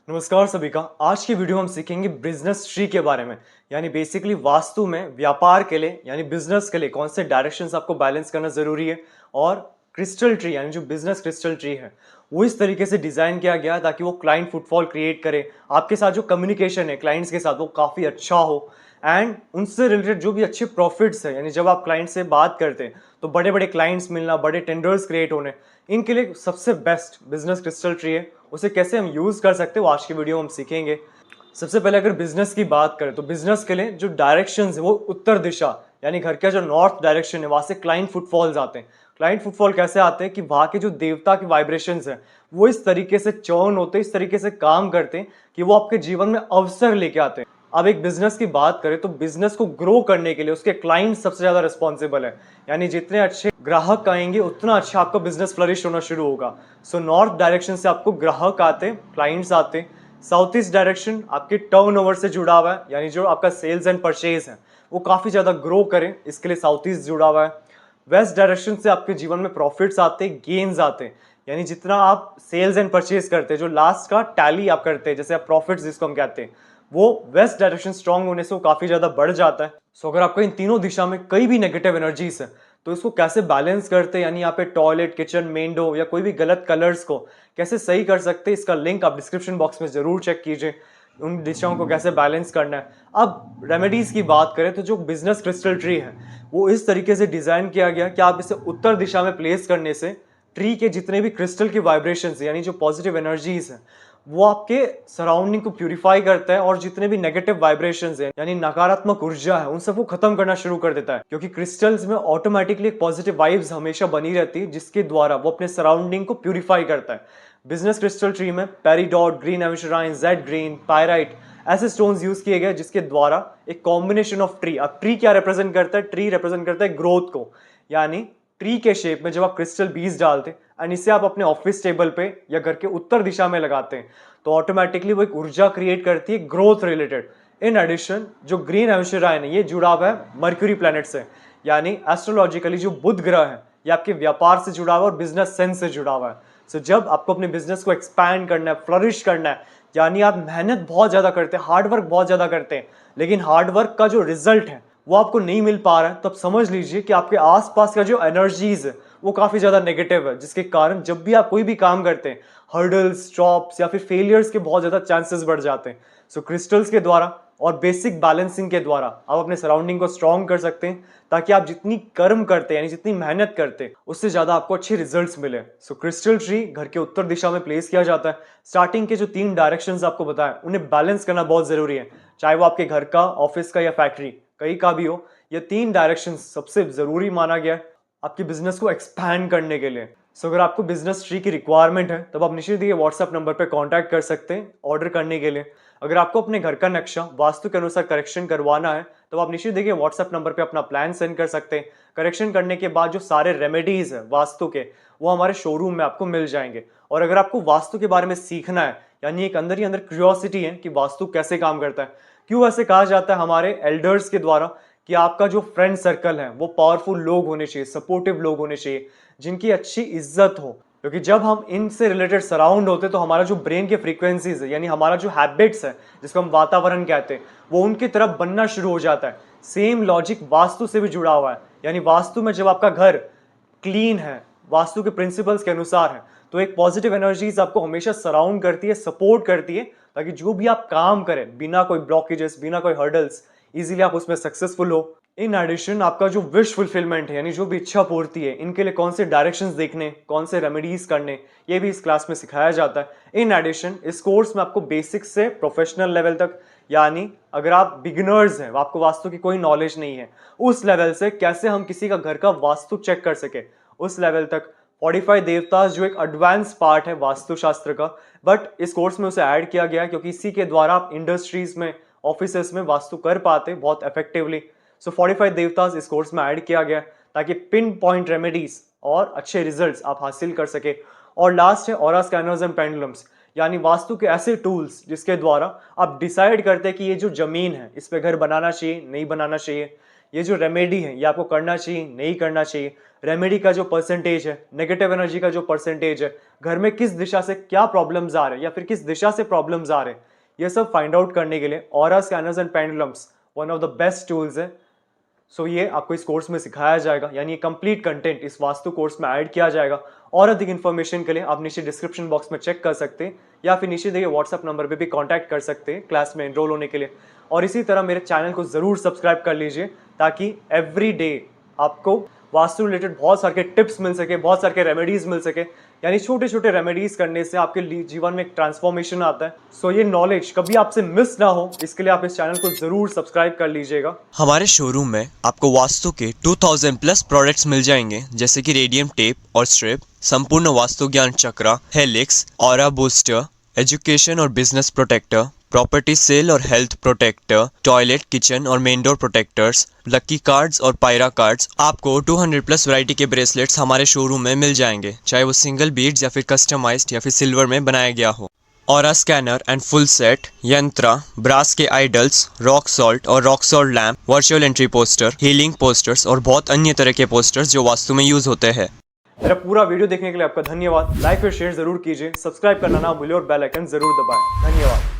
नमस्कार सभी का। आज की वीडियो हम सीखेंगे बिजनेस ट्री के बारे में। यानी बेसिकली वास्तु में व्यापार के लिए यानी बिजनेस के लिए कौन से डायरेक्शंस आपको बैलेंस करना जरूरी है, और क्रिस्टल ट्री यानी जो बिजनेस क्रिस्टल ट्री है वो इस तरीके से डिजाइन किया गया ताकि वो क्लाइंट फुटफॉल क्रिएट करे, आपके साथ जो कम्युनिकेशन है क्लाइंट्स के साथ वो काफी अच्छा हो, एंड उनसे रिलेटेड जो भी अच्छे प्रॉफिट्स है, यानी जब आप क्लाइंट से बात करते हैं तो बड़े बड़े क्लाइंट्स मिलना, बड़े टेंडर्स क्रिएट होने, इनके लिए सबसे बेस्ट बिजनेस क्रिस्टल ट्री है। उसे कैसे हम यूज कर सकते हो आज की वीडियो हम सीखेंगे। सबसे पहले अगर बिजनेस की बात करें तो बिजनेस के लिए जो डायरेक्शन है वो उत्तर दिशा, यानी घर का जो नॉर्थ डायरेक्शन है वहां से क्लाइंट फुटफॉल्स आते हैं। क्लाइंट फुटफॉल कैसे आते हैं कि वहां के जो देवता की वाइब्रेशंस है वो इस तरीके से चर्न होते हैं, इस तरीके से काम करते हैं कि वो आपके जीवन में अवसर लेके आते हैं। अब एक बिजनेस की बात करें तो बिजनेस को ग्रो करने के लिए उसके क्लाइंट सबसे ज्यादा रिस्पॉन्सिबल है। यानी जितने अच्छे ग्राहक आएंगे उतना अच्छा आपका बिजनेस फ्लरिश होना शुरू होगा। सो नॉर्थ डायरेक्शन से आपको ग्राहक आते, क्लाइंट्स आते। साउथ ईस्ट डायरेक्शन आपके टर्नओवर से जुड़ा हुआ है, यानी जो आपका सेल्स एंड परचेज है वो काफी ज्यादा ग्रो करे, इसके लिए साउथ ईस्ट जुड़ा हुआ है। वेस्ट डायरेक्शन से आपके जीवन में प्रॉफिट्स आते, गेन्स आते, यानी जितना आप सेल्स एंड परचेज करते हैं, जो लास्ट का टैली आप करते हैं, जैसे आप प्रॉफिट्स जिसको हम कहते हैं, वो वेस्ट डायरेक्शन स्ट्रांग होने से वो काफी ज्यादा बढ़ जाता है। सो अगर आपको इन तीनों दिशा में कई भी नेगेटिव एनर्जीज है तो इसको कैसे बैलेंस करते हैं, यानी यहाँ पे टॉयलेट, किचन, मेन डोर या कोई भी गलत कलर्स को कैसे सही कर सकते हैं, इसका लिंक आप डिस्क्रिप्शन बॉक्स में जरूर चेक कीजिए। उन दिशाओं को कैसे बैलेंस करना है। अब रेमेडीज की बात करें तो जो बिजनेस क्रिस्टल ट्री है वो इस तरीके से डिजाइन किया गया कि आप इसे उत्तर दिशा में प्लेस करने से ट्री के जितने भी क्रिस्टल की वाइब्रेशंस यानी जो पॉजिटिव एनर्जीज है वो आपके सराउंडिंग को प्यूरिफाई करता है, और जितने भी नेगेटिव वाइब्रेशंस हैं यानी नकारात्मक ऊर्जा है उन सबको खत्म करना शुरू कर देता है, क्योंकि क्रिस्टल्स में ऑटोमेटिकली एक पॉजिटिव वाइब्स हमेशा बनी रहती है जिसके द्वारा वो अपने सराउंडिंग को प्यूरिफाई करता है। बिजनेस क्रिस्टल ट्री में peridot, green ametrine, jade green, pyrite ऐसे स्टोन्स यूज किए गए जिसके द्वारा एक कॉम्बिनेशन ऑफ ट्री। अब ट्री क्या रिप्रेजेंट करता है? ट्री रिप्रेजेंट करता है ग्रोथ को, यानी ट्री के शेप में जब आप क्रिस्टल बीज डालते हैं एंड इसे आप अपने ऑफिस टेबल पे या घर के उत्तर दिशा में लगाते हैं तो ऑटोमेटिकली वो एक ऊर्जा क्रिएट करती है ग्रोथ रिलेटेड। इन एडिशन जो ग्रीन एमेथ्राइन है ये जुड़ा हुआ है मर्क्यूरी प्लैनेट से, यानी एस्ट्रोलॉजिकली जो बुध ग्रह है ये आपके व्यापार से जुड़ा हुआ है और बिजनेस सेंस से जुड़ा हुआ है। सो जब आपको अपने बिजनेस को एक्सपैंड करना है, फ्लरिश करना है, यानी आप मेहनत बहुत ज्यादा करते हैं, हार्डवर्क बहुत ज्यादा करते हैं, लेकिन हार्डवर्क का जो रिजल्ट है वो आपको नहीं मिल पा रहा है, तब समझ लीजिए कि आपके आसपास का जो एनर्जीज है वो काफी ज्यादा नेगेटिव है, जिसके कारण जब भी आप कोई भी काम करते हैं हर्डल्स, स्टॉप्स या फिर फेलियर्स के बहुत ज्यादा चांसेस बढ़ जाते हैं। सो क्रिस्टल्स के द्वारा और बेसिक बैलेंसिंग के द्वारा आप अपने सराउंडिंग को स्ट्रॉन्ग कर सकते हैं, ताकि आप जितनी कर्म करते हैं यानी जितनी मेहनत करते हैं उससे ज्यादा आपको अच्छे रिजल्ट्स मिले। सो क्रिस्टल ट्री घर के उत्तर दिशा में प्लेस किया जाता है। स्टार्टिंग के जो 3 डायरेक्शंस आपको बताया उन्हें बैलेंस करना बहुत जरूरी है, चाहे वो आपके घर का, ऑफिस का या फैक्ट्री कहीं का भी हो। ये 3 डायरेक्शन सबसे जरूरी माना गया है आपके बिजनेस को एक्सपैंड करने के लिए। सो अगर आपको बिजनेस ट्री की रिक्वायरमेंट है तब आप निश्चित ही व्हाट्सएप नंबर पर कांटेक्ट कर सकते हैं ऑर्डर करने के लिए। अगर आपको अपने घर का नक्शा वास्तु के अनुसार करेक्शन करवाना है तो आप निश्चित देखिए व्हाट्सएप नंबर पे अपना प्लान सेंड कर सकते हैं। करेक्शन करने के बाद जो सारे रेमेडीज है वास्तु के वो हमारे शोरूम में आपको मिल जाएंगे। और अगर आपको वास्तु के बारे में सीखना है, यानी एक अंदर ही अंदर क्यूरियोसिटी है कि वास्तु कैसे काम करता है, क्यों ऐसे कहा जाता है हमारे एल्डर्स के द्वारा कि आपका जो फ्रेंड सर्कल है वो पावरफुल लोग होने चाहिए, सपोर्टिव लोग होने चाहिए, जिनकी अच्छी इज्जत हो, क्योंकि जब हम इनसे रिलेटेड सराउंड होते तो हमारा जो ब्रेन के फ्रीक्वेंसीज है यानी हमारा जो हैबिट्स है जिसको हम वातावरण कहते हैं वो उनकी तरफ बनना शुरू हो जाता है। सेम लॉजिक वास्तु से भी जुड़ा हुआ है, यानी वास्तु में जब आपका घर क्लीन है, वास्तु के प्रिंसिपल्स के अनुसार है, तो एक पॉजिटिव एनर्जीज आपको हमेशा सराउंड करती है, सपोर्ट करती है, ताकि जो भी आप काम करें बिना कोई ब्लॉकेजेस, बिना कोई हर्डल्स, इजीली आप उसमें सक्सेसफुल हो। इन एडिशन आपका जो विश फुलफिलमेंट है यानी जो भी इच्छा पूर्ति है, इनके लिए कौन से डायरेक्शंस देखने, कौन से रेमेडीज करने, ये भी इस क्लास में सिखाया जाता है। इन एडिशन इस कोर्स में आपको बेसिक से प्रोफेशनल लेवल तक, यानी अगर आप बिगिनर्स हैं, आपको वास्तु की कोई नॉलेज नहीं है, उस लेवल से कैसे हम किसी का घर का वास्तु चेक कर सके उस लेवल तक, 45 देवतास जो एक एडवांस पार्ट है वास्तुशास्त्र का, बट इस कोर्स में उसे ऐड किया गया क्योंकि इसी के द्वारा आप इंडस्ट्रीज में, ऑफिसेस में वास्तु कर पाते बहुत इफेक्टिवली। सो 45 देवतास इस कोर्स में ऐड किया गया ताकि पिन पॉइंट रेमेडीज और अच्छे रिजल्ट्स आप हासिल कर सके। और लास्ट है ऑरा स्कैनर्स एंड पेंडुलम्स, यानी वास्तु के ऐसे टूल्स जिसके द्वारा आप डिसाइड करते हैं कि ये जो जमीन है इस पे घर बनाना चाहिए, नहीं बनाना चाहिए, ये जो रेमेडी है ये आपको करना चाहिए नहीं करना चाहिए, रेमेडी का जो परसेंटेज है, नेगेटिव एनर्जी का जो परसेंटेज है, घर में किस दिशा से क्या प्रॉब्लम्स आ रहे हैं या फिर किस दिशा से प्रॉब्लम्स आ रहे हैं, ये सब फाइंड आउट करने के लिए aura scanners and pendulums one of the best tools है। सो ये आपको इस कोर्स में सिखाया जाएगा, यानी ये कंप्लीट कंटेंट इस वास्तु कोर्स में ऐड किया जाएगा। और अधिक इन्फॉर्मेशन के लिए आप नीचे डिस्क्रिप्शन बॉक्स में चेक कर सकते हैं या फिर नीचे दिए व्हाट्सएप नंबर पे भी कांटेक्ट कर सकते हैं क्लास में एनरोल होने के लिए। और इसी तरह मेरे चैनल को जरूर सब्सक्राइब कर लीजिए ताकि एवरी डे आपको वास्तु रिलेटेड बहुत सारे टिप्स मिल सके, बहुत सारे रेमेडीज मिल सके, यानी छोटे छोटे रेमेडीज करने से आपके जीवन में एक ट्रांसफॉर्मेशन आता है। सो ये नॉलेज कभी आपसे मिस ना हो, इसके लिए आप इस चैनल को जरूर सब्सक्राइब कर लीजिएगा। हमारे शोरूम में आपको वास्तु के 2000 प्लस प्रोडक्ट्स मिल जाएंगे, जैसे कि रेडियम टेप और स्ट्रिप, संपूर्ण वास्तु ज्ञान चक्रा, हेलिक्स, ऑरा बूस्टर, एजुकेशन और बिजनेस प्रोटेक्टर, प्रॉपर्टी सेल और हेल्थ प्रोटेक्टर, टॉयलेट, किचन और main door protectors, lucky cards और पायरा कार्ड्स। आपको 200 प्लस वैरायटी के ब्रेसलेट्स हमारे शोरूम में मिल जाएंगे, चाहे वो सिंगल बीड्स या फिर कस्टमाइज्ड या फिर सिल्वर में बनाया गया हो। Aura scanner and full set, यंत्रा, ब्रास के आइडल्स, रॉक सॉल्ट और rock salt lamp, virtual entry poster, healing posters और बहुत अन्य तरह के पोस्टर्स जो वास्तु में यूज होते हैं। मेरा पूरा वीडियो देखने के लिए आपका धन्यवाद। लाइक और शेयर जरूर कीजिए, सब्सक्राइब करना ना भूलिए और बेल आइकन जरूर दबाएं। धन्यवाद।